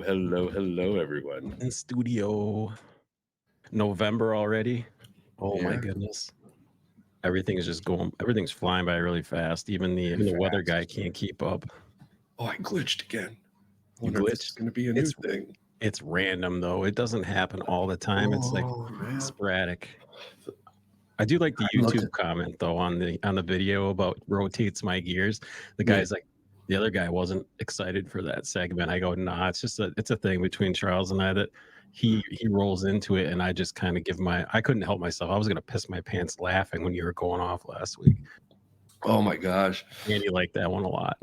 hello, everyone. In studio. November already. Oh my Yeah, goodness. Everything's flying by really fast. Even the weather guy fast. can't keep up. Oh, I glitched again. I You wonder if this is glitched. going to be a new It's thing. it's random though. It doesn't happen all the time. It's like Oh man, sporadic. I do like the I looked YouTube at. comment though on the video about rotates my gears. The Yeah. guy's like, the other guy wasn't excited for that segment. I go, nah, it's a thing between Charles and I that he rolls into it and I just kind of I couldn't help myself. I was gonna piss my pants laughing when you were going off last week. Oh my gosh. Andy liked that one a lot.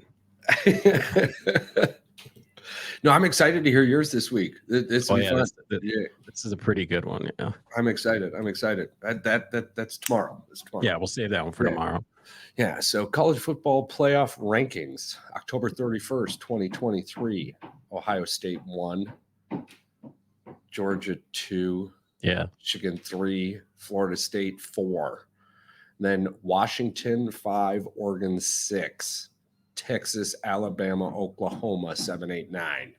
No, I'm excited to hear yours this week. This Oh will be yeah, fun. Yeah, this is a pretty good one. Yeah. I'm excited. I'm excited. That's tomorrow. That's tomorrow. Yeah, we'll save that one for Yeah. tomorrow. Yeah. So college football playoff rankings, October 31st, 2023. Ohio State 1, Georgia 2, Yeah. Michigan 3, Florida State 4. Then Washington 5, Oregon 6, Texas, Alabama, Oklahoma 7, 8, 9.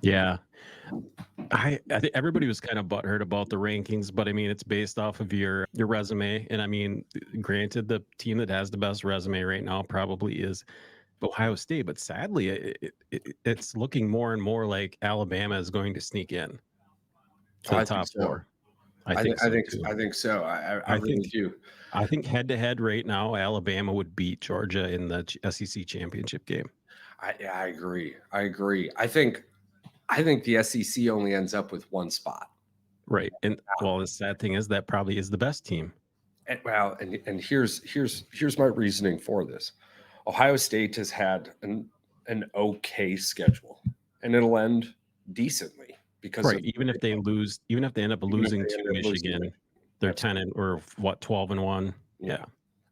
Yeah. I think everybody was kind of butthurt about the rankings, but I mean, it's based off of your resume. And I mean, granted, the team that has the best resume right now probably is Ohio State, but sadly, it's looking more and more like Alabama is going to sneak in to the I think top so. four. I think so too. I think so. I really think do. I think head to head right now, Alabama would beat Georgia in the SEC championship game. I agree. I agree. I think the SEC only ends up with one spot. Right. And well, the sad thing is that probably is the best team. And here's my reasoning for this. Ohio State has had an okay schedule, and it'll end decently because Right. Even if they end up losing to Michigan, they're 10 or what, 12-1. Yeah.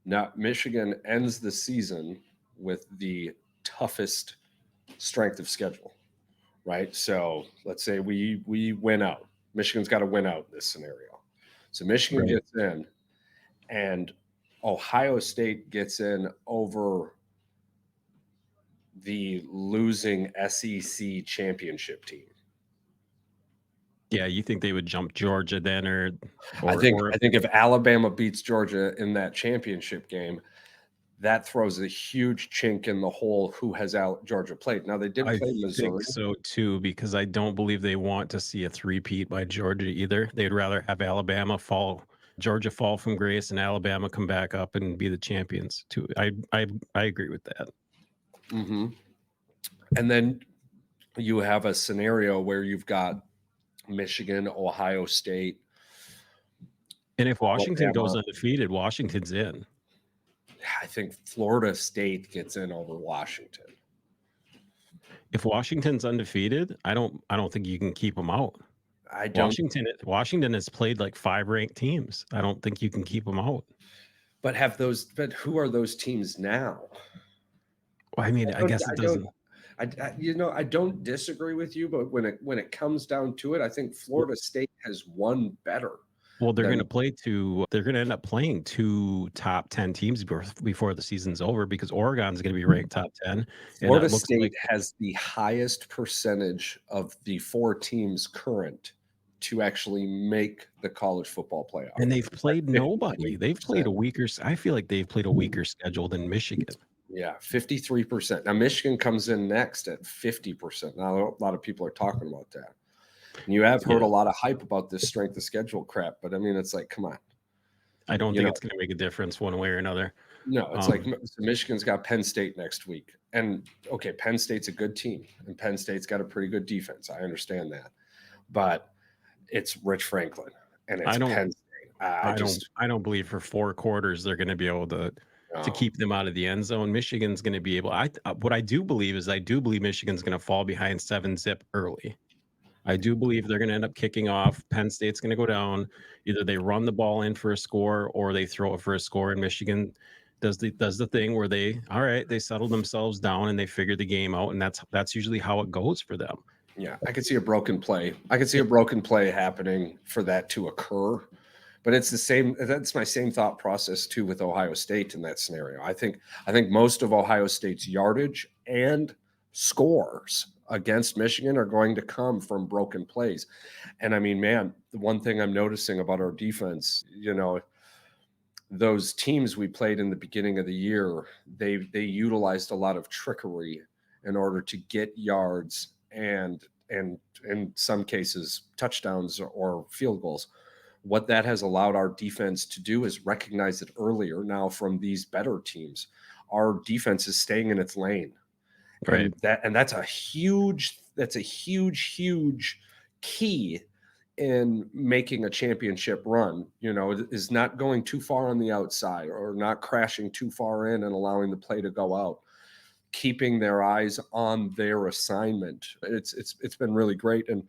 Now Michigan ends the season with the toughest strength of schedule, right? So let's say we win out. Michigan's got to win out in this scenario. So Michigan gets in, and Ohio State gets in over the losing SEC championship team. Yeah, you think they would jump Georgia then, or I think if Alabama beats Georgia in that championship game, that throws a huge chink in the hole. Who has Georgia played? Now they did play Missouri. I think so too, because I don't believe they want to see a three-peat by Georgia either. They'd rather have Georgia fall from grace, and Alabama come back up and be the champions too. I agree with that. Mm-hmm. And then you have a scenario where you've got Michigan, Ohio State. And if Washington goes undefeated, Washington's in. I think Florida State gets in over Washington. If Washington's undefeated, I don't think you can keep them out. Washington has played like 5 ranked teams. I don't think you can keep them out. But who are those teams now? Well, I mean, I guess it doesn't. I don't disagree with you, but when it comes down to it, I think Florida State has won better. Well, they're going to end up playing 2 top 10 teams before the season's over, because Oregon's going to be ranked top 10. Florida State has the highest percentage of the 4 teams current to actually make the college football playoff. And they've played nobody. I feel like they've played a weaker schedule than Michigan. Yeah, 53%. Now Michigan comes in next at 50%. Now a lot of people are talking about that. And you have heard a lot of hype about this strength of schedule crap, but I mean, it's like, come on. I don't think it's going to make a difference one way or another. No, it's like Michigan's got Penn State next week. And okay, Penn State's a good team, and Penn State's got a pretty good defense. I understand that. But it's Rich Franklin, and it's Penn State. I don't believe for 4 quarters they're going to be able to keep them out of the end zone. Michigan's going to be able. What I do believe is Michigan's going to fall behind 7-zip early. I do believe they're going to end up kicking off. Penn State's going to go down. Either they run the ball in for a score or they throw it for a score. And Michigan does the thing where they settle themselves down and they figure the game out. And that's usually how it goes for them. Yeah, I could see a broken play. I could see a broken play happening for that to occur. But it's the same. That's my same thought process too with Ohio State in that scenario. I think most of Ohio State's yardage and scores against Michigan are going to come from broken plays. And I mean, man, the one thing I'm noticing about our defense, those teams we played in the beginning of the year, they utilized a lot of trickery in order to get yards and in some cases touchdowns or field goals. What that has allowed our defense to do is recognize it earlier now from these better teams. Our defense is staying in its lane. Right. And that's a huge key in making a championship run, is not going too far on the outside or not crashing too far in and allowing the play to go out, keeping their eyes on their assignment. It's been really great. And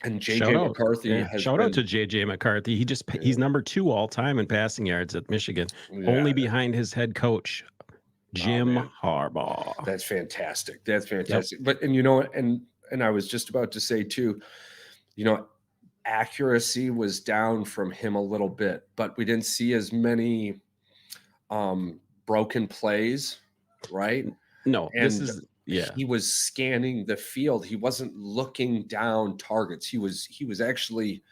JJ McCarthy has shout out to JJ McCarthy. He's number 2 all time in passing yards at Michigan, only behind his head coach Jim Harbaugh. That's fantastic. Yep. But and I was just about to say too, accuracy was down from him a little bit, but we didn't see as many broken plays, right? No, and he was scanning the field. He wasn't looking down targets. He was actually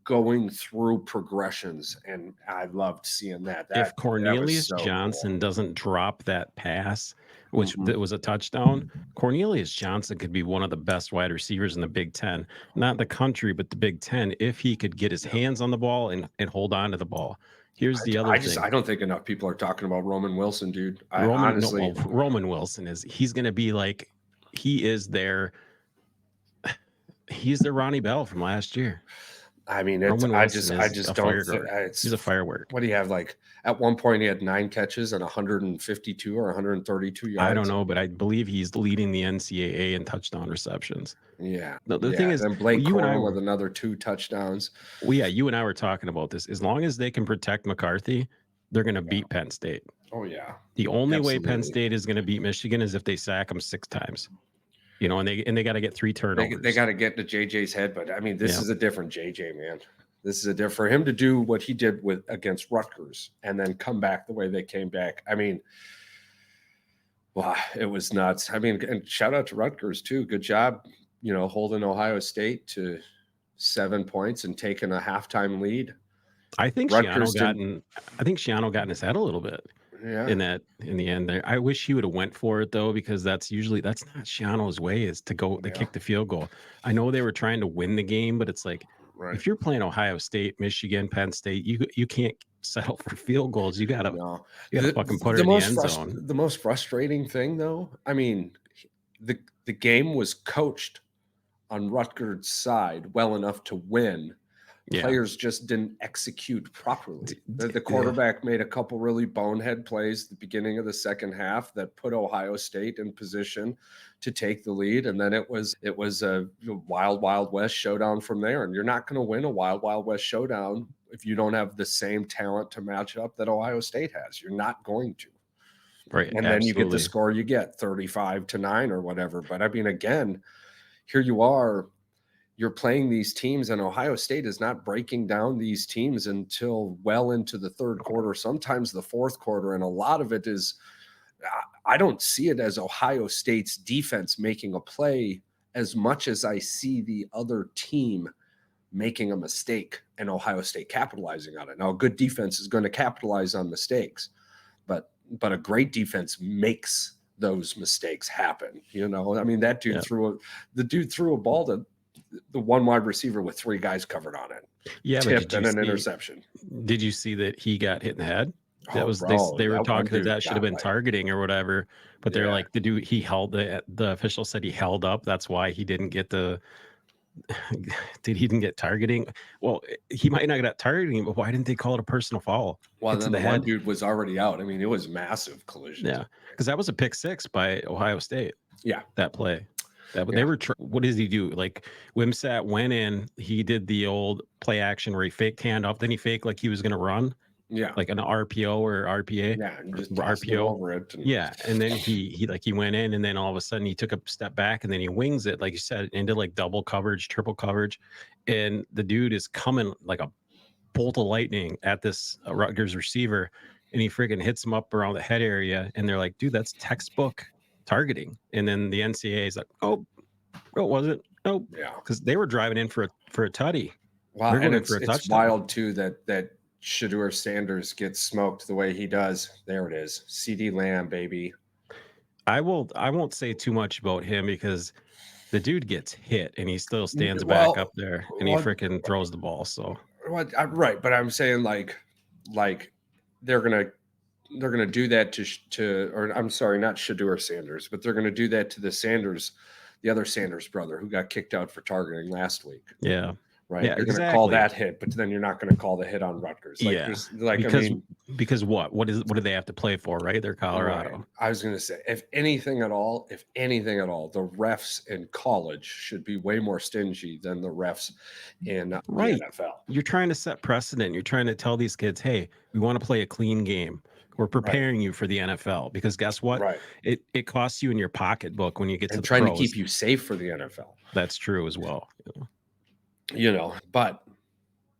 going through progressions, and I loved seeing that. If Cornelius Johnson doesn't drop that pass, which was a touchdown, Cornelius Johnson could be one of the best wide receivers in the Big Ten, not the country, but the Big Ten, if he could get his hands on the ball and hold on to the ball. Here's the other thing. I don't think enough people are talking about Roman Wilson, dude. Roman Wilson he's going to be like, he's the Ronnie Bell from last year. I mean, I just don't think he's a firework. What do you have? Like at one point he had 9 catches and 152 or 132 yards. I don't know, but I believe he's leading the NCAA in touchdown receptions. Yeah. The thing is, and Blake Corum with another 2 touchdowns. Well, yeah, you and I were talking about this. As long as they can protect McCarthy, they're going to beat Penn State. Oh yeah. The only way Penn State is going to beat Michigan is if they sack them 6 times. And they got to get 3 turnovers. They got to get to JJ's head, but I mean, this is a different JJ, man. This is for him to do what he did against Rutgers and then come back the way they came back. I mean, wow, it was nuts. I mean, and shout out to Rutgers too. Good job, holding Ohio State to 7 points and taking a halftime lead. I think Schiano got in his head a little bit. Yeah. In the end there. I wish he would have went for it though, because that's not Schiano's way, is to kick the field goal. I know they were trying to win the game, but it's like, if you're playing Ohio State, Michigan, Penn State, you can't settle for field goals. You gotta fucking put it in the end zone. The most frustrating thing though, I mean, the game was coached on Rutgers' side well enough to win. Players just didn't execute properly. The quarterback made a couple really bonehead plays at the beginning of the second half that put Ohio State in position to take the lead, and then it was a wild west showdown from there. And you're not going to win a wild west showdown if you don't have the same talent to match up that Ohio State has. You're not going to. Right. And then you get the score you get, 35-9 or whatever. But I mean, again, here you are. You're playing these teams, and Ohio State is not breaking down these teams until well into the third quarter, sometimes the fourth quarter. And a lot of it is, I don't see it as Ohio State's defense making a play as much as I see the other team making a mistake and Ohio State capitalizing on it. Now, a good defense is going to capitalize on mistakes, but a great defense makes those mistakes happen. I mean, that dude threw a ball to the one wide receiver with 3 guys covered on it. Yeah, tipped and an interception. Did you see that he got hit in the head? They were talking that should have been targeting or whatever, but they're like, the dude, he held the official said he held up. That's why he didn't get he didn't get targeting. Well, he might not get targeting, but why didn't they call it a personal foul? Well, then the one dude was already out. I mean, it was massive collision. Yeah, because that was a pick 6 by Ohio State. Yeah, that play. They were. What does he do? Like Wimsatt went in. He did the old play action where he faked handoff. Then he faked like he was going to run. Yeah, like an RPO or RPA. Yeah, and just RPO over it. And then he went in, and then all of a sudden he took a step back, and then he wings it, like you said, into like double coverage, triple coverage, and the dude is coming like a bolt of lightning at this Rutgers receiver, and he freaking hits him up around the head area, and they're like, dude, that's textbook targeting. And then the NCAA is like, oh, it wasn't. Nope. Yeah. Because they were driving in for a tutty. Wow. They're going And in for a it's touchdown. wild too that Shedeur Sanders gets smoked the way he does. There it is. CD Lamb, baby. I won't say too much about him because the dude gets hit and he still stands back up there and he freaking throws the ball. So right, but I'm saying like they're gonna do that to or I'm sorry, not Shedeur Sanders, but they're gonna do that to the other Sanders brother who got kicked out for targeting last week. Yeah. Right. Yeah, you're going to call that hit, but then you're not going to call the hit on Rutgers. Like, yeah. because what do they have to play for? Right. They're Colorado. Right. I was going to say, if anything at all, the refs in college should be way more stingy than the refs in the NFL. You're trying to set precedent. You're trying to tell these kids, hey, we want to play a clean game. We're preparing you for the NFL because guess what? Right. It costs you in your pocketbook when you get to the trying pros. To keep you safe for the NFL. That's true as well. But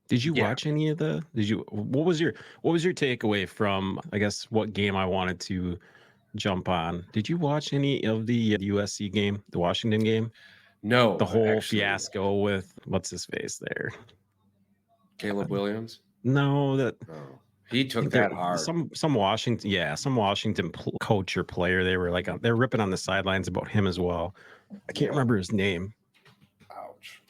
did you watch any of what was your takeaway from, I guess, what game I wanted to jump on? Did you watch any of the USC game, the Washington game? No. The whole fiasco with what's his face there? Caleb Williams? No, he took that hard. Some Washington coach or player, they were like they're ripping on the sidelines about him as well. I can't remember his name. Ouch.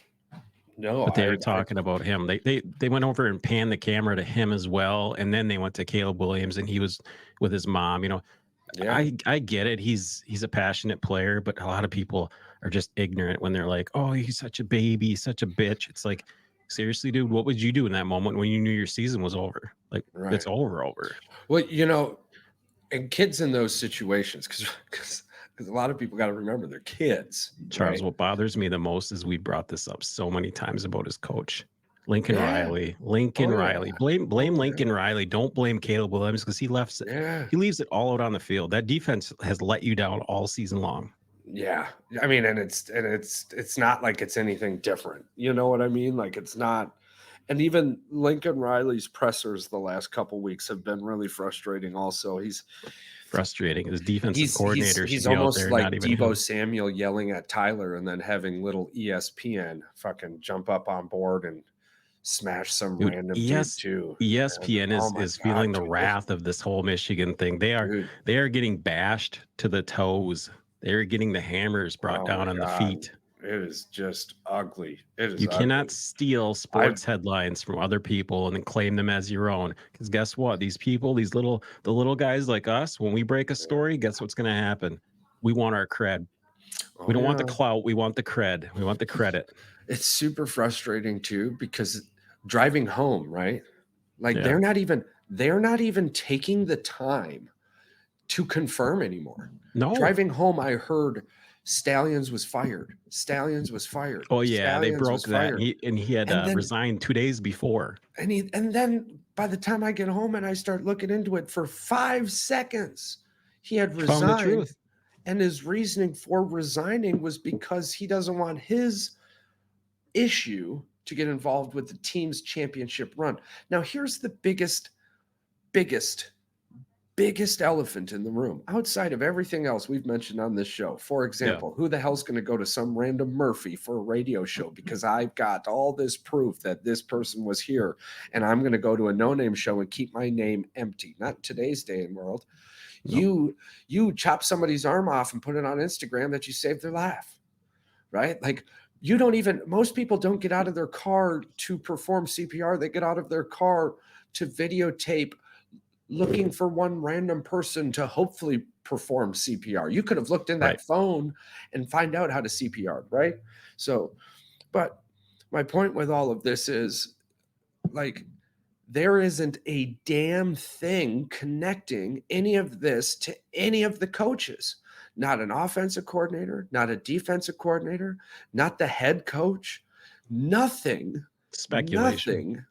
No, but they were talking about him. They went over and panned the camera to him as well, and then they went to Caleb Williams, and he was with his mom. I get it. He's a passionate player, but a lot of people are just ignorant when they're like, "Oh, he's such a baby, he's such a bitch." It's like, seriously, dude, what would you do in that moment when you knew your season was over? Like, it's over. Well, and kids in those situations, because a lot of people got to remember they're kids. Charles, what bothers me the most is we brought this up so many times about his coach, Lincoln Riley. Riley. Blame Lincoln Riley. Don't blame Caleb Williams because he leaves it all out on the field. That defense has let you down all season long. Yeah. I mean, and it's not like it's anything different. You know what I mean? Like it's not. And even Lincoln Riley's pressers the last couple weeks have been really frustrating also. He's frustrating. His defensive coordinator. He's almost like Deebo Samuel yelling at Tyler and then having little ESPN fucking jump up on board and smash some random dude too. ESPN is feeling the wrath of this whole Michigan thing. They are getting bashed to the toes. They're getting the hammers brought down on the feet. It is just ugly. You cannot steal sports headlines from other people and then claim them as your own. Because guess what? These people, the little guys like us, when we break a story, guess what's going to happen? We want our cred. We don't want the clout. We want the cred. We want the credit. It's super frustrating too because driving home, right? Like they're not even taking the time to confirm anymore. No. Driving home, I heard Stallions was fired. Oh yeah, they broke that. He had resigned 2 days before. And then by the time I get home and I start looking into it, for 5 seconds, he had resigned. Found the truth. And his reasoning for resigning was because he doesn't want his issue to get involved with the team's championship run. Now, here's the biggest elephant in the room outside of everything else we've mentioned on this show. For example, who the hell's going to go to some random Murphy for a radio show because I've got all this proof that this person was here and I'm going to go to a no-name show and keep my name empty? Not today's day and world. Nope. You chop somebody's arm off and put it on Instagram that you saved their life, right? Like most people don't get out of their car to perform CPR. They get out of their car to videotape looking for one random person to hopefully perform CPR. You could have looked in that phone and find out how to CPR, right? So, but my point with all of this is like, there isn't a damn thing connecting any of this to any of the coaches. Not an offensive coordinator, not a defensive coordinator, not the head coach. Nothing. Speculation. Nothing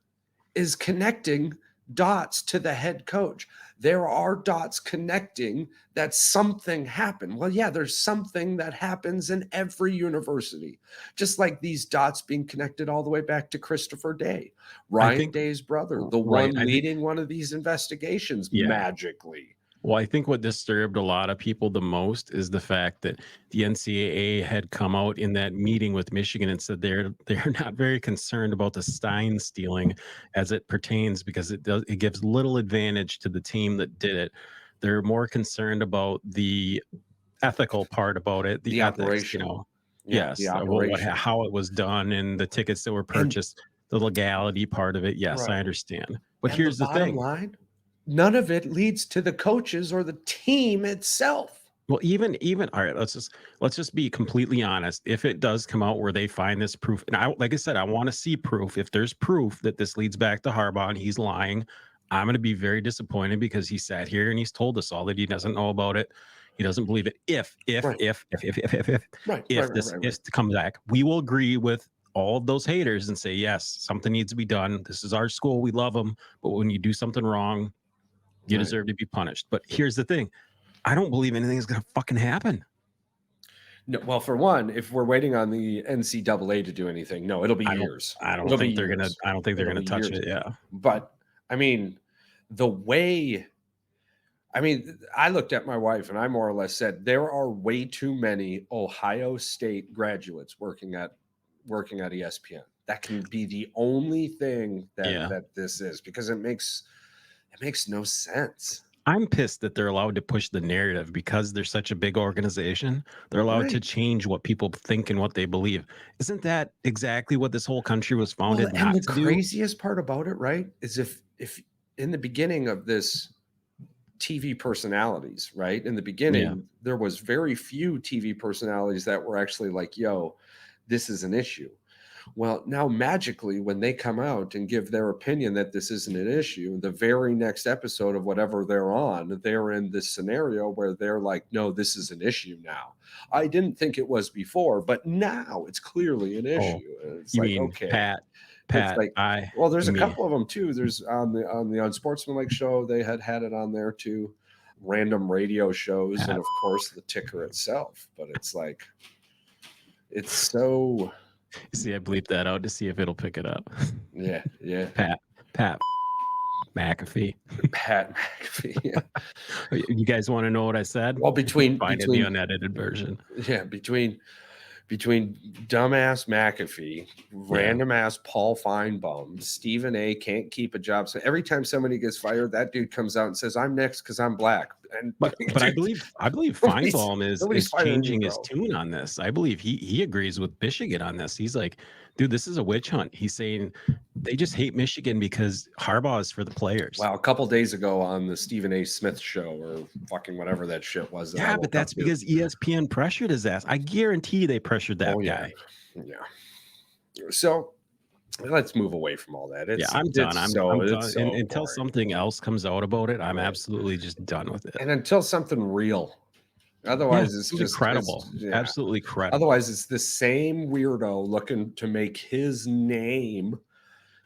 is connecting dots to the head coach. There are dots connecting that something happened. Well, yeah, there's something that happens in every university, just like these dots being connected all the way back to Christopher Day, Ryan Day's brother, the one leading one of these investigations magically. Well, I think what disturbed a lot of people the most is the fact that the NCAA had come out in that meeting with Michigan and said they're not very concerned about the Stein stealing as it pertains because it gives little advantage to the team that did it. They're more concerned about the ethical part about it, the The ethics, operational. Yeah, the yes, operation. how it was done and the tickets that were And purchased, the legality part of it. Yes, I right. understand. But And the here's the bottom thing. line, none of it leads to the coaches or the team itself. Well, even all right, let's just be completely honest. If it does come out where they find this proof, and I like I said, I want to see proof. If there's proof that this leads back to Harbaugh and he's lying, I'm going to be very disappointed because he sat here and he's told us all that he doesn't know about it. He doesn't believe it. Right. Right. Right. If Right. this Right. is Right. to come back, we will agree with all of those haters and say yes, something needs to be done. This is our school, we love them, but when you do something wrong, you Right. deserve to be punished. But here's the thing. I don't believe anything is going to fucking happen. No, well, for one, if we're waiting on the NCAA to do anything, no, it'll be I don't years. I don't It'll be think they're gonna years. I don't think they're It'll gonna be touch years. it, yeah. But I mean, the way I mean, I looked at my wife and I more or less said there are way too many Ohio State graduates working at ESPN. That can be the only thing Yeah. that this is because it makes no sense. I'm pissed that they're allowed to push the narrative because they're such a big organization. They're allowed to Right. change what people think and what they believe. Isn't that exactly what this whole country was Well, founded and not the to do? craziest part about it, right, is if in the beginning of this TV personalities, right? In the Yeah. beginning, there was very few TV personalities that were actually like, "Yo, this is an issue." Well, now magically, when they come out and give their opinion that this isn't an issue, the very next episode of whatever they're on, they're in this scenario where they're like, no, this is an issue now. I didn't think it was before, but now it's clearly an Oh, issue. And it's you like, mean okay. It's Pat, like, I well, there's a me. couple of them too. There's on the Unsportsmanlike show, they had it on there too. Random radio shows, and Pat. of course the ticker itself. But it's like, it's so See, I bleeped that out to see if it'll pick it up. yeah, yeah. Pat McAfee. Pat McAfee. Yeah. You guys want to know what I said? Well, You can find it in the unedited version. yeah, between dumbass McAfee, random ass Paul Feinbaum, Stephen A. can't keep a job. So every time somebody gets fired, that dude comes out and says, "I'm next because I'm black." And But I dude, believe nobody's, Feinbaum nobody's is firing you, changing his bro. tune on this. I believe he agrees with Michigan on this. He's like, dude, this is a witch hunt. He's saying they just hate Michigan because Harbaugh is for the players. Wow, a couple days ago on the Stephen A. Smith show or fucking whatever that shit was. That I Yeah, woke but that's up to. because ESPN pressured his ass. I guarantee they pressured that guy. Yeah. So let's move away from all that. Yeah, I'm done. I'm done. It's so And until boring. something else comes out about it, I'm Right. absolutely just done with it. And until something real. Yeah, Otherwise, it's something just credible. yeah. Absolutely credible. Otherwise, it's the same weirdo looking to make his name.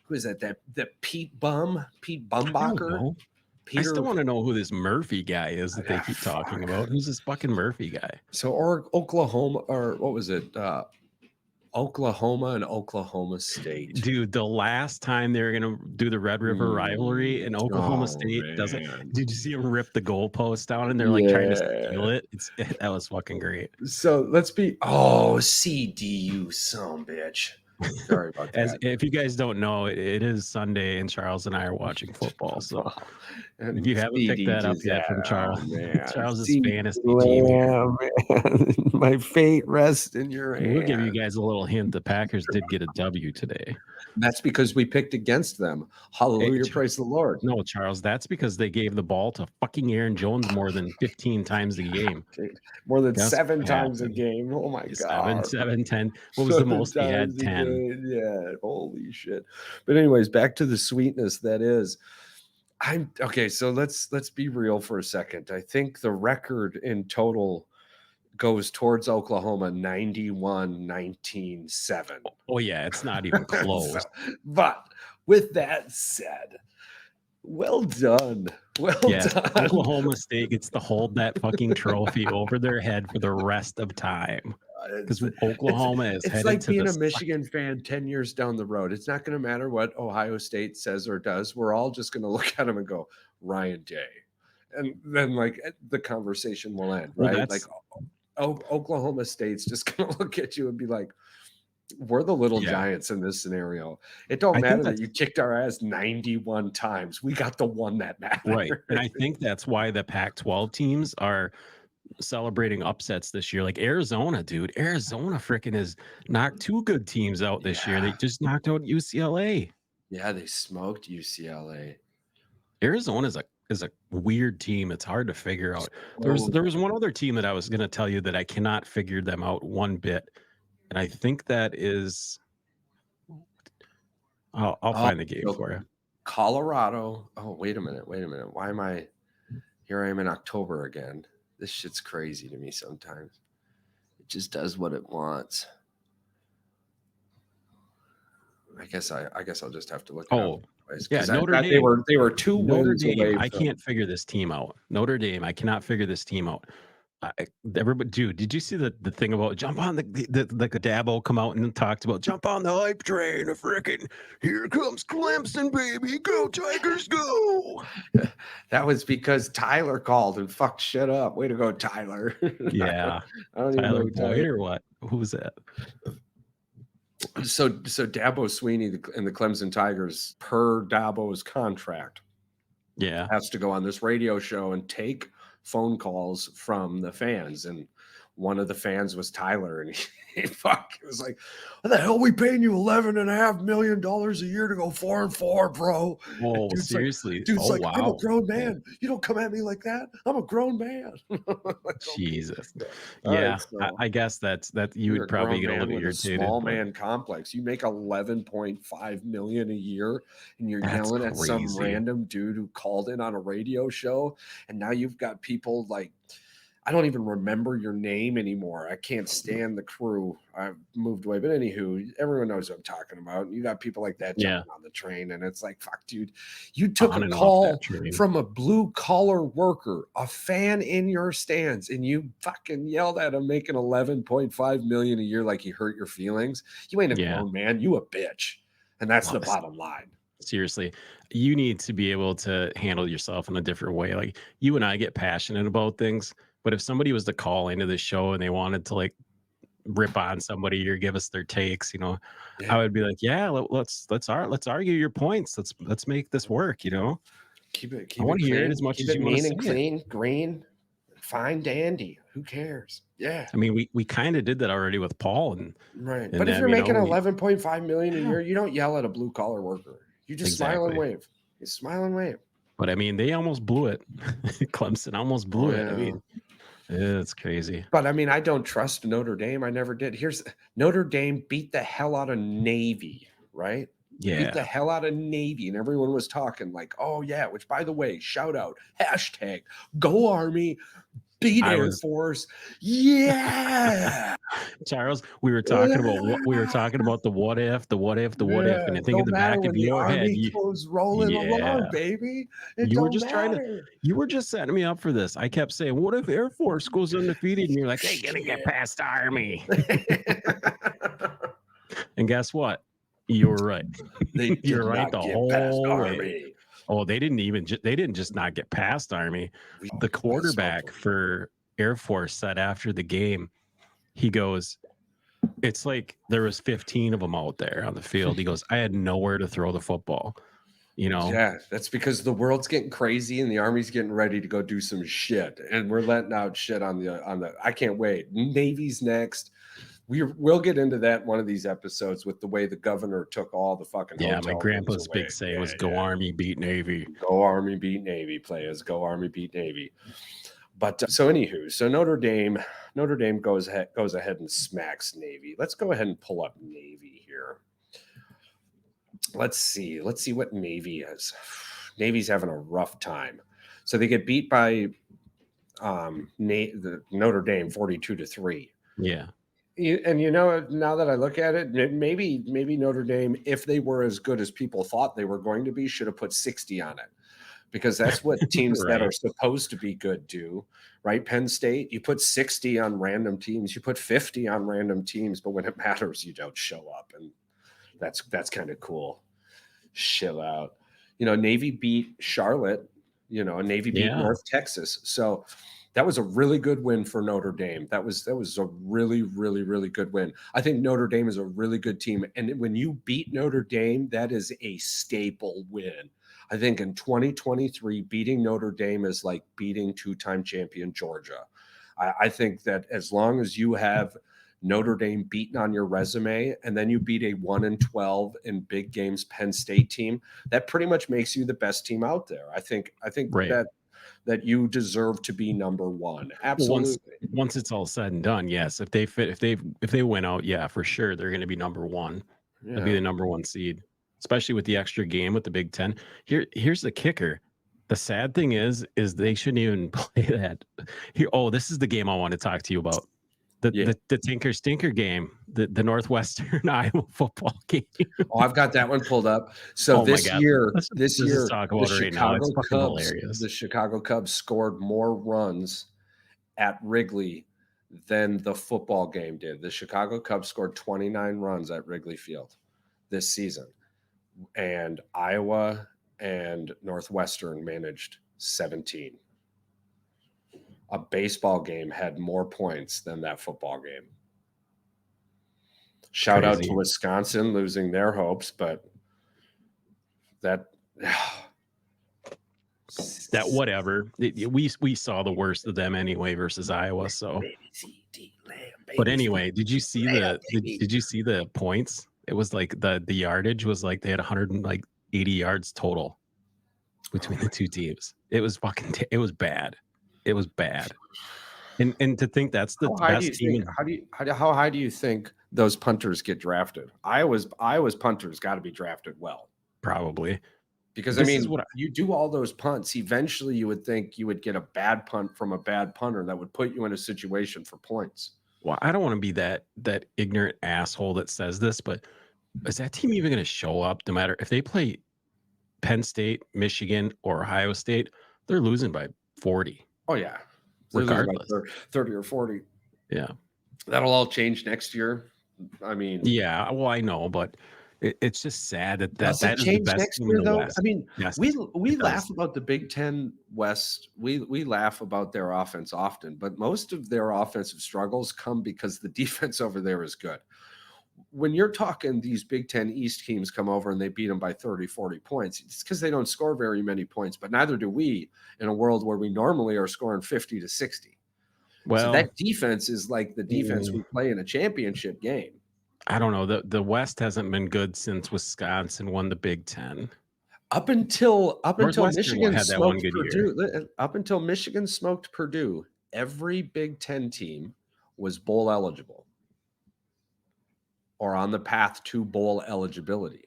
Who is that? That Pete I don't Bumbacher? know. I Peter. still want to know who this Murphy guy is that they keep fuck. talking about. Who's this fucking Murphy guy? So, or Oklahoma, or what was it? Oklahoma and Oklahoma State. Dude, the last time they were gonna do the Red River rivalry in Oklahoma State doesn't. Man. Did you see him rip the goalpost down and they're like trying to steal it? That was fucking great. So let's be CDU, son bitch. Sorry about that. If you guys don't know, it is Sunday and Charles and I are watching football. So And if you haven't picked that up yet from Charles, Charles's fantasy team here. Man. My fate rests in your hands. We'll give you guys a little hint. The Packers did get a W today. That's because we picked against them. Hallelujah, praise the Lord. No, Charles, that's because they gave the ball to fucking Aaron Jones more than 15 times a game. More than That's 7 what times a happened. game. Oh my God. 7, 10. What was the 7 most? He had times a 10. game. Yeah, holy shit. But anyways, back to the sweetness that is. I'm okay, so let's be real for a second. I think the record in total goes towards Oklahoma 91-19-7. Oh yeah, it's not even close. But with that said, well done. Well Yes, done. Oklahoma State gets to hold that fucking trophy over their head for the rest of time. Because Oklahoma is it's headed like to being the a Michigan fan 10 years down the road. It's not going to matter what Ohio State says or does. We're all just going to look at them and go, Ryan Day. And then like the conversation will end, Well, right? Like Oklahoma State's just gonna look at you and be like, we're the little yeah. giants in this scenario. It don't I think matter that that's you kicked our ass 91 times. We got the one that right. matters. And I think that's why the Pac-12 teams are celebrating upsets this year. Like Arizona, dude. Arizona freaking has knocked 2 good teams out this year. They Yeah. just knocked out UCLA. Yeah, they smoked UCLA. Arizona is a weird team. It's hard to figure out. So There was one other team that I was going to tell you that I cannot figure them out one bit, and I think that is. I'll find the game so for you. Colorado. Oh, wait a minute. Why am I here? I am in October again. This shit's crazy to me sometimes. It just does what it wants. I guess I'll just have to look it up. Yeah, Notre Dame. They were 2 Notre wins Dame. away. I can't figure this team out. Notre Dame. I cannot figure this team out. Everybody, dude, did you see the thing about jump on the Dabo come out and talked about jump on the hype train? A freaking here comes Clemson, baby, go Tigers, go! That was because Tyler called and fucked shit up. Way to go, Tyler. Yeah, I don't Tyler even know Boyd or what? Who's that? So Dabo Swinney and the Clemson Tigers, per Dabo's contract, Yeah, has to go on this radio show and take phone calls from the fans. And one of the fans was Tyler, and he was like, "What the hell are we paying you $11.5 million a year to go 4-4, bro?" oh Dude's seriously? like, Wow. I'm a grown man. You don't come at me like that. I'm a grown man. Like, Jesus. okay. Yeah, Right, so I guess that you you're would a probably grown get a man little with a irritated. small But man complex. You make 11.5 million a year, and you're that's yelling at some crazy. random dude who called in on a radio show, and now you've got people like, I don't even remember your name anymore. I can't stand the crew. I've moved away. But anywho, everyone knows what I'm talking about. You got people like that Yeah, jumping on the train, and it's like, fuck, dude. You took on a and off that call train. from a blue collar worker, a fan in your stands, and you fucking yelled at him making 11.5 million a year like he hurt your feelings. You ain't a Yeah. grown man. You a bitch. And that's the Well, bottom line. seriously, you need to be able to handle yourself in a different way. Like you and I get passionate about things, but if somebody was to call into the show and they wanted to like rip on somebody or give us their takes, I Yeah. would be like, yeah, let's argue your points. Let's make this work. Keep it I want to hear it clean. as much Keep as it you want to mean say and it. clean, green, fine dandy. Who cares? Yeah. I mean, we kind of did that already with Paul Right. and But if them, you're making we, 11.5 million a yeah, year, you don't yell at a blue collar worker. You just smile and exactly. wave. You smile and wave. But I mean, they almost blew it. Clemson almost blew it. I mean, it's crazy. But I mean, I don't trust Notre Dame. I never did. Here's Notre Dame beat the hell out of Navy, right? Beat the Yeah. hell out of Navy, and everyone was talking like, "Oh yeah." Which, by the way, shout out hashtag Go Army, beat Air Force, yeah. Charles, we were talking about the what if, and I think in the back of your head, goes rolling along, baby. It you were don't just matter. you were just setting me up for this. I kept saying, what if Air Force goes undefeated? And you're like, they're gonna get past Army. And guess what? You were right. You're right the whole way. Oh, they didn't just not get past Army. The quarterback for Air Force said after the game, he goes, it's like there was 15 of them out there on the field. He goes, I had nowhere to throw the football. Yeah, that's because the world's getting crazy and the Army's getting ready to go do some shit, and we're letting out shit on the. I can't wait. Navy's next. We'll get into that in one of these episodes with the way the governor took all the fucking my grandpa's big saying was "Go Army, beat Navy." Go Army, beat Navy, players. Go Army, beat Navy. But so Notre Dame goes ahead and smacks Navy. Let's go ahead and pull up Navy here. Let's see what Navy is. Navy's having a rough time. So they get beat by the Notre Dame 42-3. Yeah. And now that I look at it, maybe Notre Dame, if they were as good as people thought they were going to be, should have put 60 on it. Because that's what teams Right. that are supposed to be good do, right? Penn State, you put 60 on random teams, you put 50 on random teams, but when it matters, you don't show up. And that's kind of cool. Chill out. Navy beat Charlotte and Navy beat Yeah. North Texas. So that was a really good win for Notre Dame. That was a really, really, really good win. I think Notre Dame is a really good team. And when you beat Notre Dame, that is a staple win. I think in 2023, beating Notre Dame is like beating two-time champion Georgia. I think that as long as you have Notre Dame beaten on your resume, and then you beat a 1-12 in big games Penn State team, that pretty much makes you the best team out there. I think Right. that you deserve to be number one. Well, Absolutely. once it's all said and done, yes. If they win out, yeah, for sure they're going to be number one. They'll be Yeah. the number one seed, especially with the extra game with the Big Ten. Here's the kicker. The sad thing is they shouldn't even play that. Here, oh, this is the game I want to talk to you about. The Yeah. the Tinker Stinker game, the Northwestern Iowa football game. Oh, I've got that one pulled up. So Oh my God. Let's just talk the about it right now. It's fucking hilarious. Chicago Cubs scored more runs at Wrigley than the football game did. The Chicago Cubs scored 29 runs at Wrigley Field this season, and Iowa and Northwestern managed 17. A baseball game had more points than that football game. Shout out to Wisconsin losing their hopes, but that whatever. We saw the worst of them anyway versus Iowa. So, but anyway, did you see the points? It was like the yardage was like they had 180 yards total between the two teams. It was it was bad. It was bad. And to think that's the best team. How high do you think those punters get drafted? Iowa's punters got to be drafted well. Probably. Because you do all those punts, eventually you would think you would get a bad punt from a bad punter that would put you in a situation for points. Well, I don't want to be that ignorant asshole that says this, but is that team even going to show up no matter if they play Penn State, Michigan, or Ohio State? They're losing by 40. Oh, yeah. Regardless. 30 or 40. Yeah. That'll all change next year. I mean, yeah, well, I know, but it's just sad that is the best next team year, in the though. West. I mean, yes, we laugh about the Big Ten West. We laugh about their offense often, but most of their offensive struggles come because the defense over there is good. When you're talking these Big Ten East teams come over and they beat them by 30, 40 points, it's because they don't score very many points, but neither do we in a world where we normally are scoring 50 to 60. Well, so that defense is like the defense we play in a championship game. I don't know. The West hasn't been good since Wisconsin won the Big Ten. Up until Michigan had that one smoked good Purdue. year. Up until Michigan smoked Purdue, every Big Ten team was bowl eligible or on the path to bowl eligibility.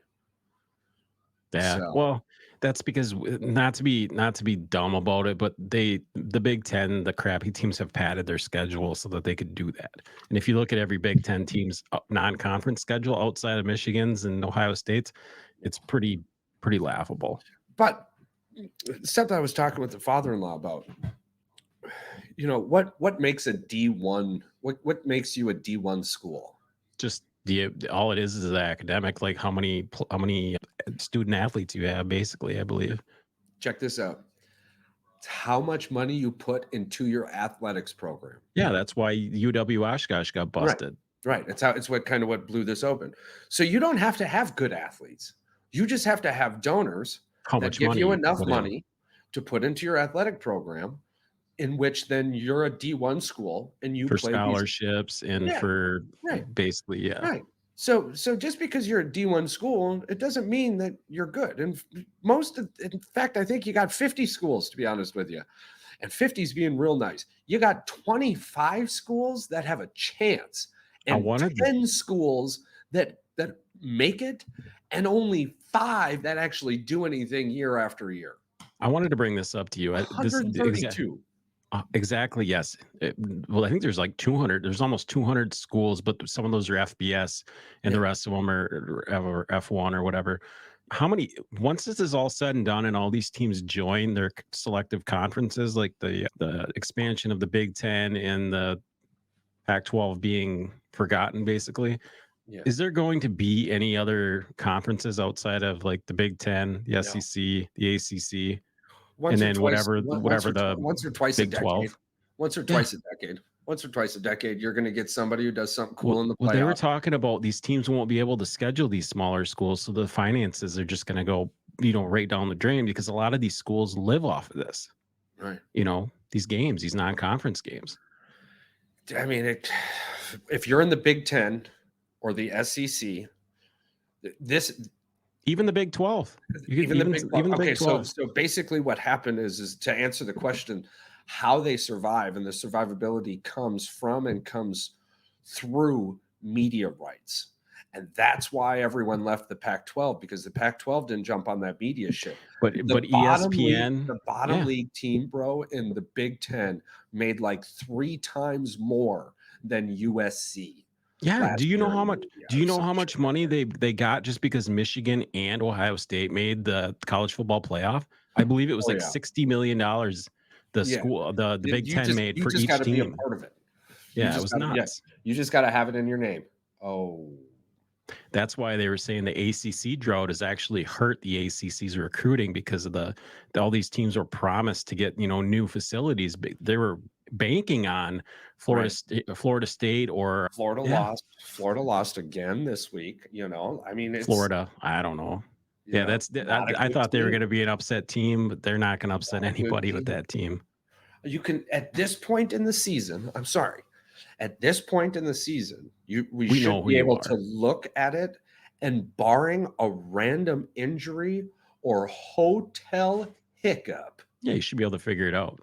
Yeah. So, well, that's because not to be dumb about it, but the Big Ten, the crappy teams have padded their schedule so that they could do that. And if you look at every Big Ten team's non-conference schedule outside of Michigan's and Ohio State's, it's pretty laughable. But something I was talking with the father-in-law about, what makes a D1? What makes you a D1 school? Just all it is academic, like how many student athletes you have, basically, I believe. Check this out. It's how much money you put into your athletics program. Yeah, that's why UW Oshkosh got busted. Right. It's what blew this open. So you don't have to have good athletes. You just have to have donors that give you enough money to put into your athletic program, in which then you're a D1 school and you for play scholarships for basically, yeah. Right. So just because you're a D1 school, it doesn't mean that you're good. And in fact, I think you got 50 schools, to be honest with you. And 50 is being real nice. You got 25 schools that have a chance and 10 schools that make it, and only 5 that actually do anything year after year. I wanted to bring this up to you. 132. Exactly. Yes. Well, I think there's like 200. There's almost 200 schools, but some of those are FBS, and the rest of them are F1 or whatever. How many? Once this is all said and done, and all these teams join their selective conferences, like the expansion of the Big Ten and the Pac-12 being forgotten, basically. Yeah. Is there going to be any other conferences outside of like the Big Ten, the SEC, the ACC? once and or then twice, whatever the once or twice a Big decade, 12. once or Yeah. twice a decade, once or twice a decade, you're going to get somebody who does something Well, cool in the they were playoff. talking about these teams won't be able to schedule these smaller schools, so the finances are just going to go, right down the drain because a lot of these schools live off of this. Right. These games, these non-conference games. I mean, if you're in the Big Ten or the SEC, this Even the Big 12. even the Big 12. Even the Okay, Big 12. so basically, what happened is to answer the question, how they survive, and the survivability comes through media rights. And that's why everyone left the Pac-12, because the Pac-12 didn't jump on that media shit. But ESPN, The bottom league team, bro, in the Big Ten made like 3 times more than USC. Yeah. Do you know how much? Do you know how much shit. money they got just because Michigan and Ohio State made the college football playoff? I believe it was Oh, like yeah. $60 million. The Yeah. school, the Big Ten made You for just each got to be a team. part of it. Yeah, it was nuts. You just got to have it in your name. Oh, That's why they were saying the ACC drought has actually hurt the ACC's recruiting because of all these teams were promised to get new facilities, but they were banking on right. Florida State or Florida lost. Florida lost again this week. I mean, it's Florida. I don't know. Yeah, not a I good thought they were team. going to be an upset team, but they're not going to upset Not a good anybody with team. that team. You can, at this point in the season, I'm sorry, at this point in the season, we should be able to look at it, and barring a random injury or hotel hiccup, yeah, you should be able to figure it out.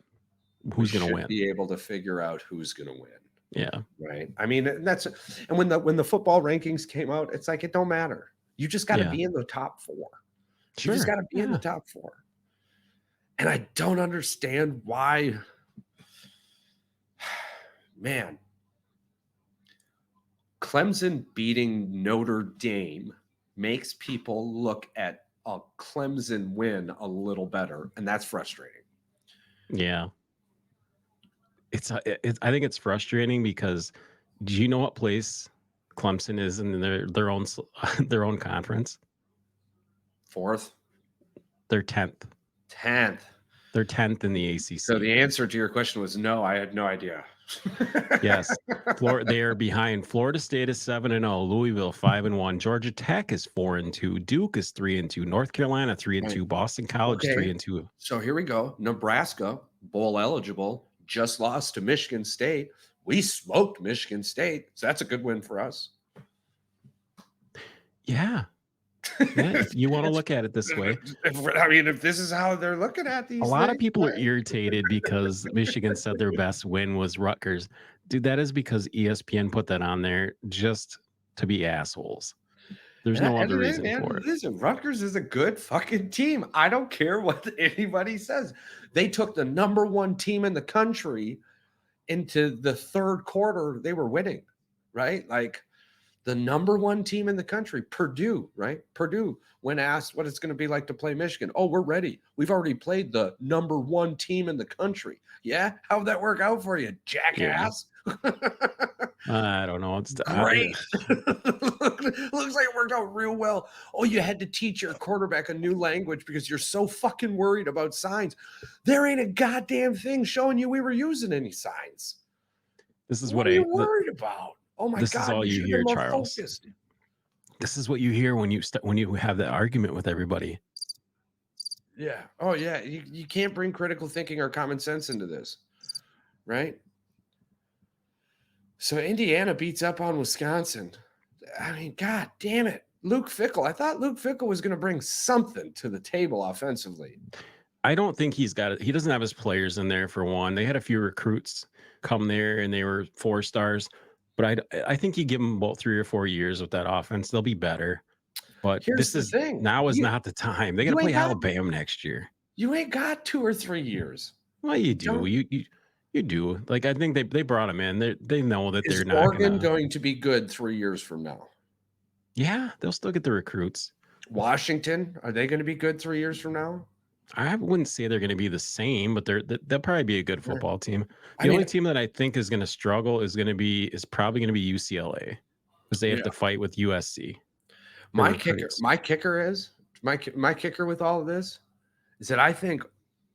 Who's going to win? Be able to figure out who's going to win. Yeah. Right. I mean, and when the football rankings came out, it's like, it don't matter. You just got to be in the top 4. Sure. You just got to be in the top 4. And I don't understand why. Man, Clemson beating Notre Dame makes people look at a Clemson win a little better, and that's frustrating. Yeah. I think it's frustrating because do you know what place Clemson is in their own conference? 4th. They're 10th. 10th. They're 10th in the ACC. So the answer to your question was no. I had no idea. Yes, they are behind. Florida State is 7-0, Louisville 5-1, Georgia Tech is 4-2, Duke is 3-2, North Carolina 3-2, Boston College 3-2. So here we go. Nebraska, bowl eligible, just lost to Michigan State. We smoked Michigan State, so that's a good win for us. Yeah. If you want to look at it this way. I mean, if this is how they're looking at these, a lot of people are irritated because Michigan said their best win was Rutgers. Dude, that is because ESPN put that on there just to be assholes. There's no other reason for it. Listen, Rutgers is a good fucking team. I don't care what anybody says. They took the number 1 team in the country into the 3rd quarter. They were winning, right? Like, the number 1 team in the country, Purdue, right? Purdue, when asked what it's going to be like to play Michigan, oh, we're ready. We've already played the number 1 team in the country. Yeah? How'd that work out for you, jackass? Yeah. I don't know. It's great. Looks like it worked out real well. Oh, you had to teach your quarterback a new language because you're so fucking worried about signs. There ain't a goddamn thing showing you we were using any signs. This is what are you worried about? Oh my God! This is all you hear, Charles. Focused. This is what you hear when you have that argument with everybody. Yeah. Oh yeah. You can't bring critical thinking or common sense into this, right? So Indiana beats up on Wisconsin. I mean, God damn it, Luke Fickell. I thought Luke Fickell was going to bring something to the table offensively. I don't think he's got it. He doesn't have his players in there for one. They had a few recruits come there and they were 4 stars. But I think you give them about 3 or 4 years with that offense, they'll be better. But here's the thing: now is not the time. They got to play Alabama next year. You ain't got 2 or 3 years. Well, you do. You do. Like, I think they brought him in. They know that they're not. Is Oregon going to be good 3 years from now? Yeah, they'll still get the recruits. Washington, are they going to be good 3 years from now? I wouldn't say they're going to be the same, but they'll probably be a good football team. The only team that I think is going to struggle is probably going to be UCLA because they have to fight with USC. My kicker with all of this is that I think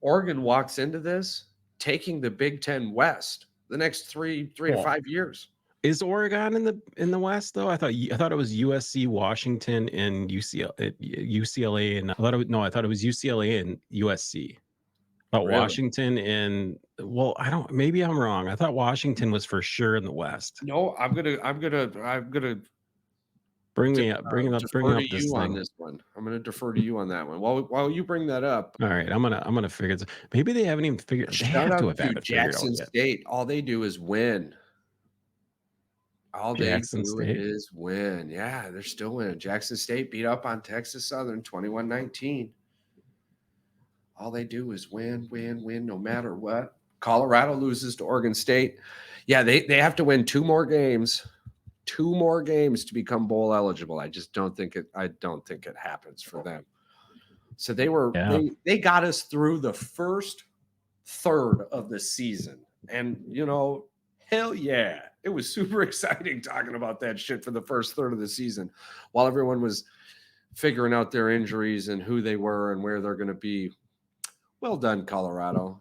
Oregon walks into this taking the Big Ten West the next three to 5 years. Is Oregon in the West though? I thought it was USC, Washington, and UCLA, and I thought it was UCLA and USC. But Really? Washington and maybe I'm wrong. I thought Washington was for sure in the West. No, I'm gonna bring defer up to this you on thing. this one. I'm gonna defer to you on that one. While you bring that up, All right, I'm gonna figure this. Maybe they haven't even figured. They shout have to out have had to it figured out Jackson yet. State. All they do is win. All they Jackson do State. is win. Yeah, they're still winning. Jackson State beat up on Texas Southern 21-19. All they do is win, no matter what. Colorado loses to Oregon State. Yeah, they have to win 2 more games. 2 more games to become bowl eligible. I don't think it happens for them. So they got us through the first third of the season. And hell yeah. It was super exciting talking about that shit for the first third of the season while everyone was figuring out their injuries and who they were and where they're going to be. Well done, Colorado.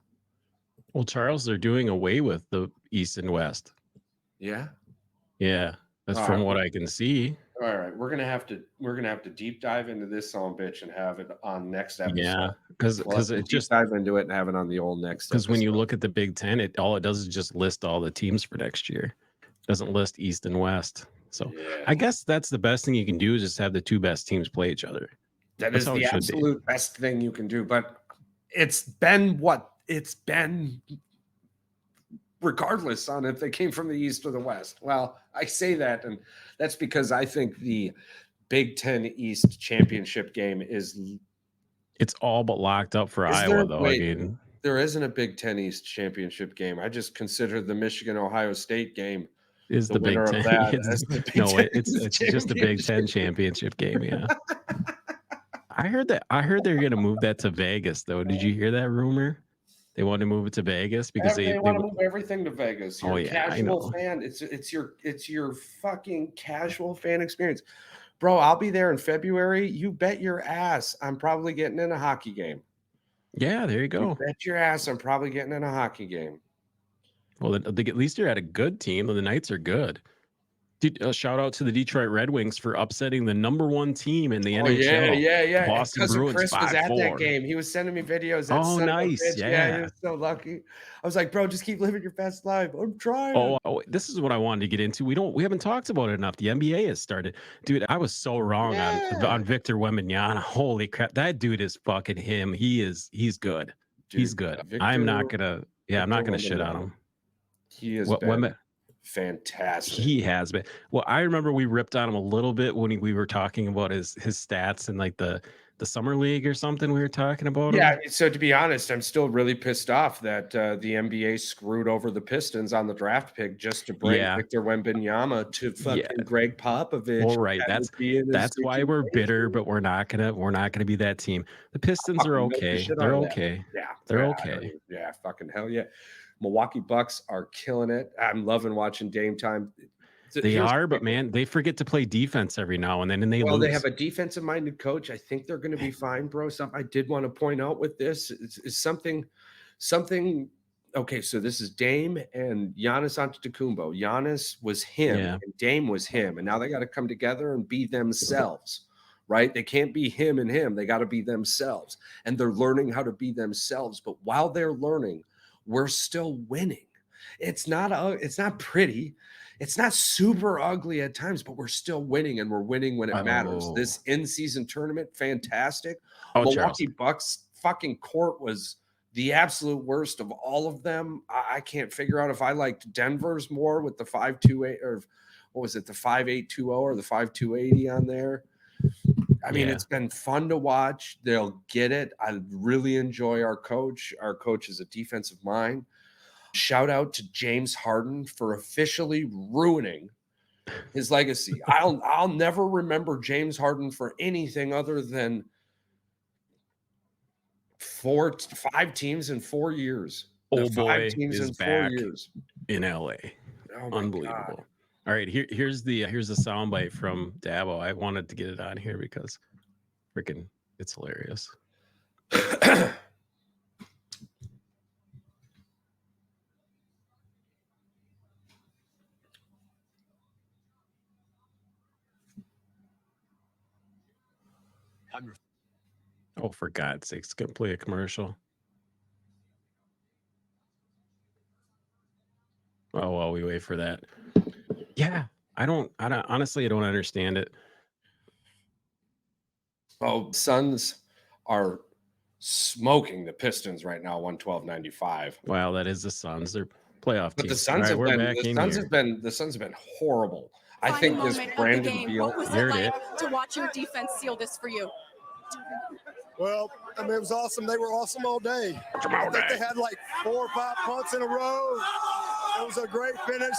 Well, Charles, they're doing away with the East and West. Yeah. Yeah. That's from what I can see. All right. We're gonna have to deep dive into this son bitch and have it on next episode. Yeah, because it just dive into it and have it on the old next because episode. when you look at the Big Ten, all it does is just list all the teams for next year. It doesn't list East and West. So I guess that's the best thing you can do is just have the 2 best teams play each other. That is the absolute best thing you can do. But it's been regardless on if they came from the East or the West. Well, I say that, and that's because I think the Big Ten East championship game it's all but locked up for Iowa, though. Wait, I mean, there isn't a Big Ten East championship game. I just consider the Michigan-Ohio State game is the Big Ten. It's just the Big Ten championship game. Yeah. I heard they're going to move that to Vegas, though. Did you hear that rumor? They want to move it to Vegas because they want to move everything to Vegas. You're casual fan. It's your fucking casual fan experience. Bro, I'll be there in February. You bet your ass I'm probably getting in a hockey game. Yeah, there you go. You bet your ass I'm probably getting in a hockey game. Well, at least you're at a good team. The Knights are good. Shout out to the Detroit Red Wings for upsetting the #1 team in the NHL. Yeah. Boston Bruins. Chris was at that game. He was sending me videos. Oh, nice. Yeah, he was so lucky. I was like, bro, just keep living your best life. I'm trying. Oh, this is what I wanted to get into. We haven't talked about it enough. The NBA has started. Dude, I was so wrong on Victor Wembanyama. Holy crap. That dude is fucking him. He's good. Dude, he's good. I'm not gonna shit on him. He is fantastic. He has been. Well, I remember we ripped on him a little bit when we were talking about his stats and like the summer league or something. We were talking about him. So to be honest, I'm still really pissed off that the NBA screwed over the Pistons on the draft pick just to bring Victor Wembanyama to fucking Greg Popovich. All right, that's why we're bitter, but we're not gonna be that team. The Pistons are okay. They're okay. They're okay. Yeah, fucking hell yeah. Milwaukee Bucks are killing it. I'm loving watching Dame time. They are, but man, they forget to play defense every now and then, and lose. They have a defensive-minded coach. I think they're going to be fine, bro. Something I did want to point out with this is something. Okay, so this is Dame and Giannis Antetokounmpo. Giannis was him, and Dame was him, and now they got to come together and be themselves. Right? They can't be him and him. They got to be themselves, and they're learning how to be themselves. But while they're learning, we're still winning. It's not pretty. It's not super ugly at times, but we're still winning, and we're winning when it matters. This in-season tournament, fantastic. Milwaukee Bucks fucking court was the absolute worst of all of them. I can't figure out if I liked Denver's more with the 5.28 or what was it, the 5.820 or the 5.280 on there. I mean, it's been fun to watch. They'll get it. I really enjoy our coach. Our coach is a defensive mind. Shout out to James Harden for officially ruining his legacy. I'll never remember James Harden for anything other than 5 teams in 4 years. Old boy is back in LA. Unbelievable. God. All right, here's the soundbite from Dabo. I wanted to get it on here because freaking it's hilarious. Oh, for God's sakes, gonna play a commercial. Oh, while we wait for that. Yeah, honestly, I don't understand it. Oh, Suns are smoking the Pistons right now, 112-95. Wow, that is the Suns. They're playoff But team. All right, we're back in here. The Suns have been horrible. I Final think this moment of the Brandon game. Beal. What was it like to watch your defense seal this for you? Well, I mean, it was awesome. They were awesome all day. I think they had like 4 or 5 punts in a row. It was a great finish.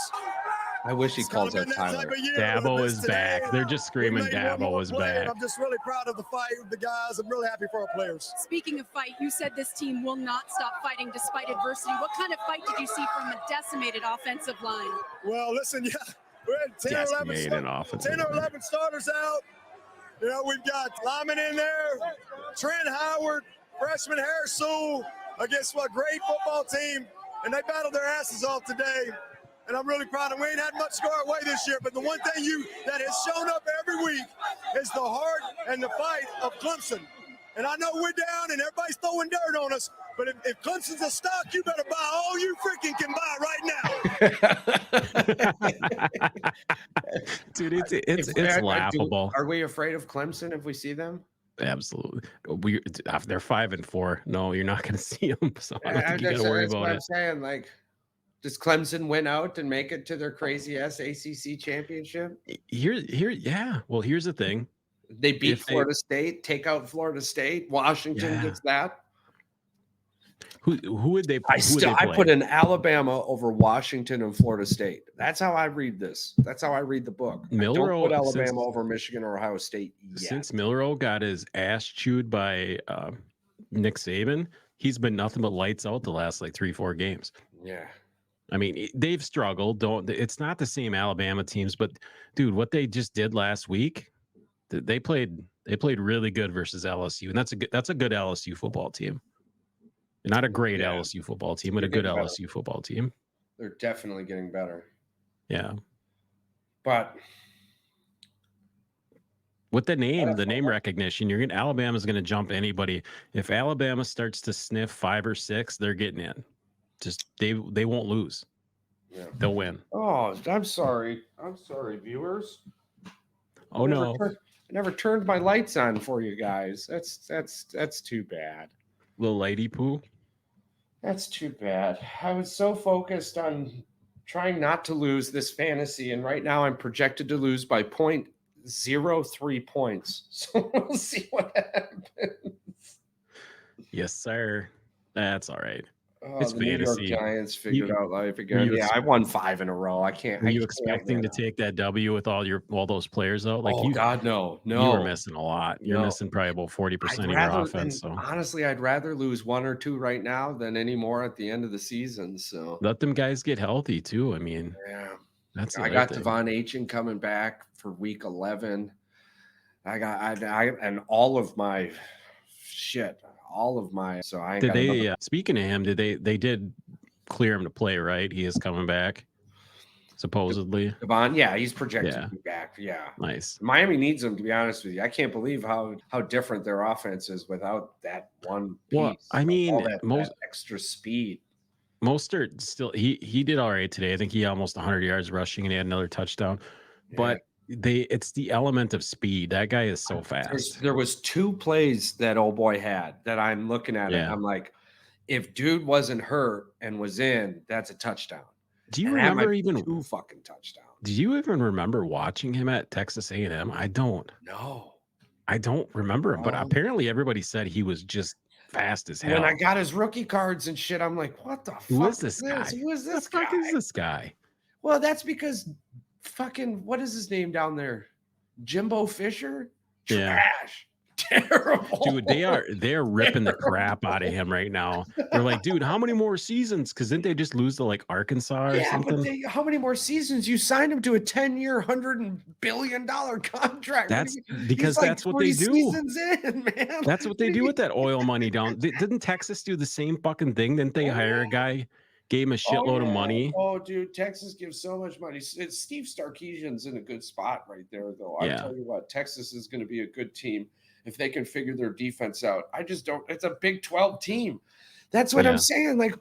I wish he calls that Tyler. Dabo is back. They're just screaming Dabo is back. I'm just really proud of the fight with the guys. I'm really happy for our players. Speaking of fight, you said this team will not stop fighting despite adversity. What kind of fight did you see from a decimated offensive line? Well, listen, yeah, we had 10 or 11 starters out. You know, we've got Lyman in there, Trent Howard, freshman Harris Sewell against a great football team, and they battled their asses off today. And I'm really proud of them. We ain't had much to go our way this year, but the one thing that has shown up every week is the heart and the fight of Clemson. And I know we're down and everybody's throwing dirt on us, but if Clemson's a stock, you better buy all you freaking can buy right now. Dude, it's laughable. Are we afraid of Clemson if we see them? Absolutely. They're 5-4. No, you're not going to see them. So I don't think you got to worry about it. I'm saying, like, does Clemson win out and make it to their crazy ass ACC championship? Yeah. Well, here's the thing. They beat Florida State, take out Florida State. Washington gets that. Who would they? I put in Alabama over Washington and Florida State. That's how I read this. That's how I read the book. Don't put Alabama over Michigan or Ohio State yet. Since Milroe got his ass chewed by Nick Saban, he's been nothing but lights out the last like 3-4 games. Yeah. I mean, they've struggled. It's not the same Alabama teams, but dude, what they just did last week, they played really good versus LSU, and that's a good LSU football team. Not a great LSU football team, but a good LSU football team. They're definitely getting better. Yeah. But with the name recognition, Alabama's going to jump anybody. If Alabama starts to sniff 5 or 6, they're getting in. Just they won't lose. Yeah. They'll win. Oh, I'm sorry, viewers. Oh no. I never turned my lights on for you guys. That's too bad. Little lady poo. That's too bad. I was so focused on trying not to lose this fantasy, and right now I'm projected to lose by 0.03 points. So we'll see what happens. Yes, sir. That's all right. It's fantasy. New York Giants figured out life again. Yeah, I won 5 in a row. I can't. Were you expecting to take that W with all those players though? Like God, no. You were missing a lot. You're missing probably about 40% of your offense. So honestly, I'd rather lose 1 or 2 right now than any more at the end of the season. So let them guys get healthy too. I mean, I got Devon Achen coming back for week 11. And all of my shit. So I did they speaking of him, they did clear him to play, right? He is coming back supposedly. Devon, he's projected to be back. Yeah, nice. Miami needs him, to be honest with you. I can't believe how different their offense is without that one piece. Well, I mean, that extra speed. Mostert still he did all right today. I think he almost 100 yards rushing and he had another touchdown. But it's the element of speed. That guy is so fast. There was 2 plays that old boy had that I'm looking at it. I'm like, if dude wasn't hurt and was in, that's a touchdown. Do you remember even 2 fucking touchdowns? Do you even remember watching him at Texas A&M? I don't. No. I don't remember him, but apparently everybody said he was just fast as hell. When I got his rookie cards and shit, I'm like, what the fuck? Who is this guy? Who is this guy? What the fuck is this guy? Well, that's because fucking, what is his name down there? Jimbo Fisher? Trash. Terrible. Dude, they're ripping the crap out of him right now. They're like, dude, how many more seasons? Because didn't they just lose to like Arkansas or something? But how many more seasons? You signed him to a 10-year, $100 billion contract. That's because that's what they do. Seasons in, man. That's what they do with that oil money down. Didn't Texas do the same fucking thing? Didn't they hire a guy? Gave him a shitload of money. Oh, dude, Texas gives so much money. Steve Sarkisian's in a good spot right there, though. I'll tell you what, Texas is going to be a good team. if they can figure their defense out. I just don't. It's a Big 12 team. That's what I'm saying. Like,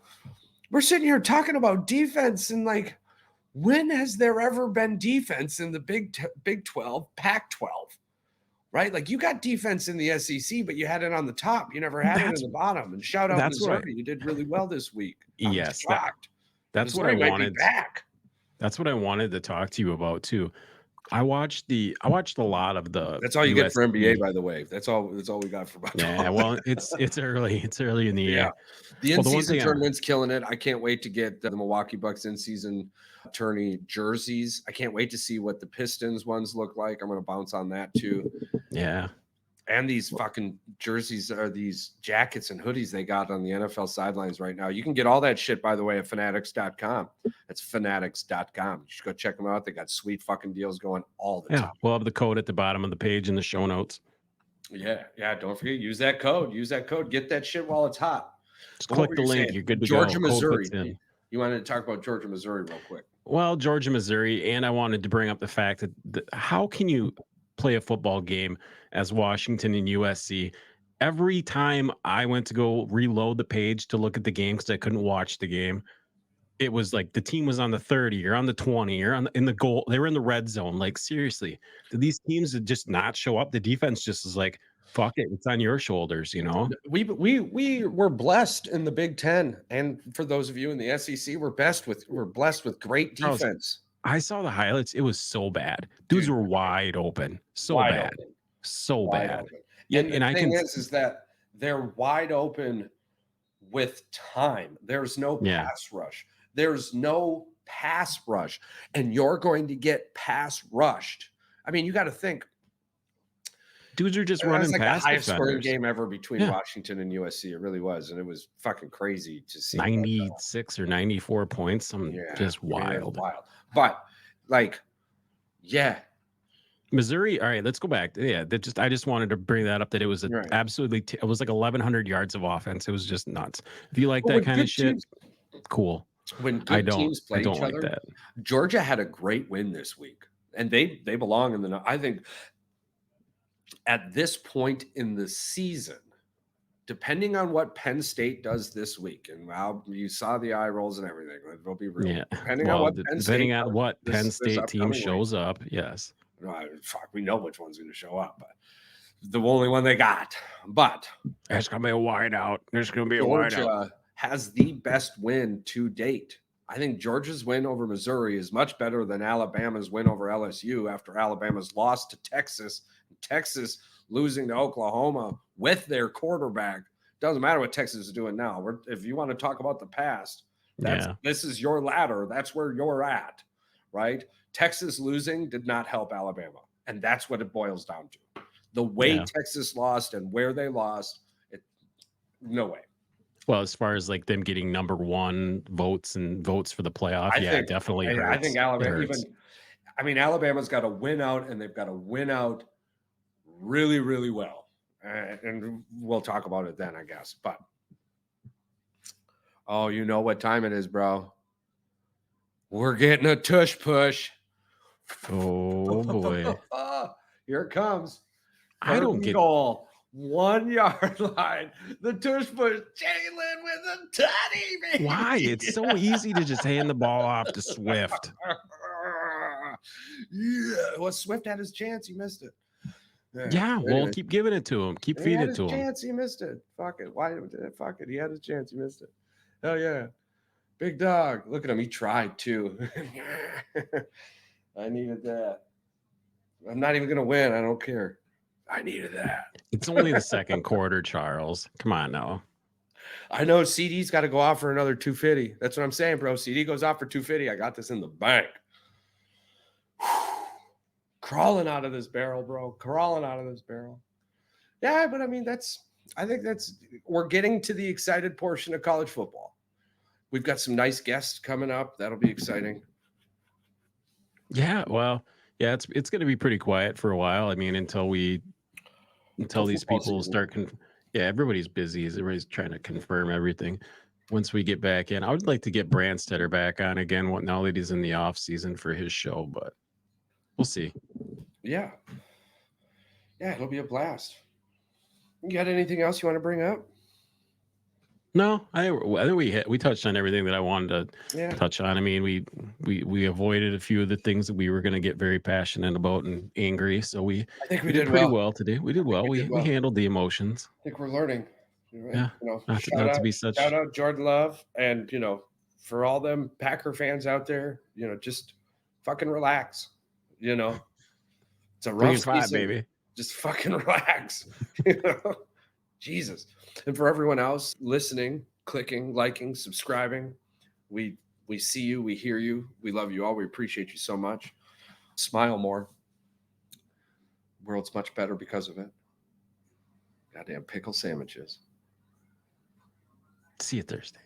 we're sitting here talking about defense, and like, when has there ever been defense in the Big 12, Pac-12? Right? Like, you got defense in the SEC, but you had it on the top. You never had it in the bottom. And shout out Missouri. You did really well this week. Yes. Shocked. That's what I wanted. Back. That's what I wanted to talk to you about too. I watched a lot of the. That's all you get for NBA, by the way. That's all we got for. Yeah, well, it's early. It's early in the year. The in-season tournament's killing it. I can't wait to get the Milwaukee Bucks in-season tourney jerseys. I can't wait to see what the Pistons ones look like. I'm going to bounce on that too. Yeah. And these fucking jerseys are these jackets and hoodies they got on the NFL sidelines right now. You can get all that shit, by the way, at fanatics.com. That's fanatics.com. You should go check them out. They got sweet fucking deals going all the time. We'll have the code at the bottom of the page in the show notes. Yeah. Don't forget, use that code. Get that shit while it's hot. Just click the link. You're good to Georgia, go. Missouri. You wanted to talk about Georgia, Missouri real quick. Well, Georgia, Missouri, and I wanted to bring up the fact that how can you play a football game as Washington and USC? Every time I went to go reload the page to look at the game because I couldn't watch the game, it was like the team was on the 30 or on the 20 or in the goal. They were in the red zone. Like, seriously, did these teams just not show up? The defense just is like, fuck it, it's on your shoulders, you know. We were blessed in the Big Ten, and for those of you in the SEC, we're blessed with great defense. I saw the highlights. It was so bad. Dudes were wide open. So wide bad. Open. So wide bad. Open. Yeah, and the thing is that they're wide open with time. There's no pass rush. There's no pass rush. And you're going to get pass rushed. I mean, you got to think. Dudes are just running past. It was like the highest scoring game ever between Washington and USC. It really was. And it was fucking crazy to see. 96 or 94 points. Just wild. But Missouri. All right, let's go back. Yeah, I just wanted to bring that up. That it was absolutely. It was like 1,100 yards of offense. It was just nuts. If you like that kind of shit, cool. When good teams play each other, like that. Georgia had a great win this week, and they belong in the. I think at this point in the season, depending on what Penn State does this week, and you saw the eye rolls and everything, it'll be real. Yeah. Depending on what Penn State team shows up, yes. We know which one's going to show up, but the only one they got. But it's going to be a wideout. There's going to be Georgia a wideout. Has the best win to date. I think Georgia's win over Missouri is much better than Alabama's win over LSU after Alabama's loss to Texas. Texas losing to Oklahoma with their quarterback. Doesn't matter what Texas is doing now. If you want to talk about the past, this is your ladder. That's where you're at, right? Texas losing did not help Alabama, and that's what it boils down to. The way Texas lost and where they lost, no way. Well, as far as like them getting number one votes for the playoff, it definitely hurts. I think Alabama Alabama's got to win out, and they've got to win out really, really well. And we'll talk about it then, I guess. But, you know what time it is, bro. We're getting a tush push. Oh, boy. Here it comes. I don't get goal. 1 yard line. The tush push. Jalen with a tutty, baby. Why? It's so easy to just hand the ball off to Swift. Yeah. Well, Swift had his chance. He missed it. Yeah, well, keep giving it to him. Keep feeding it to him. Chance, he missed it. Fuck it. Why? Fuck it. He had his chance. He missed it. Hell yeah. Big dog. Look at him. He tried too. I needed that. I'm not even going to win. I don't care. I needed that. It's only the second quarter, Charles. Come on now. I know CD's got to go off for another 250. That's what I'm saying, bro. CD goes off for 250. I got this in the bank. Crawling out of this barrel, bro. Crawling out of this barrel. Yeah, but I mean, we're getting to the excited portion of college football. We've got some nice guests coming up. That'll be exciting. Yeah, well, yeah, it's going to be pretty quiet for a while. I mean, until these people start. Everybody's busy. Everybody's trying to confirm everything. Once we get back in, I would like to get Brandstetter back on again. Now that he's in the off season for his show, but we'll see. Yeah, it'll be a blast. You got anything else you want to bring up? No, I think we touched on everything that I wanted to touch on. I mean, we avoided a few of the things that we were going to get very passionate about and angry. So I think we did did pretty well. well today. We did well. We handled the emotions. I think we're learning. Yeah. You know, Not to be such. Shout out Jordan Love, and you know, for all them Packer fans out there, you know, just fucking relax. You know, it's a rough season, baby. Just fucking relax. You know, Jesus. And for everyone else listening, clicking, liking, subscribing, we see you, we hear you, we love you all. We appreciate you so much. Smile more. World's much better because of it. Goddamn pickle sandwiches. See you Thursday.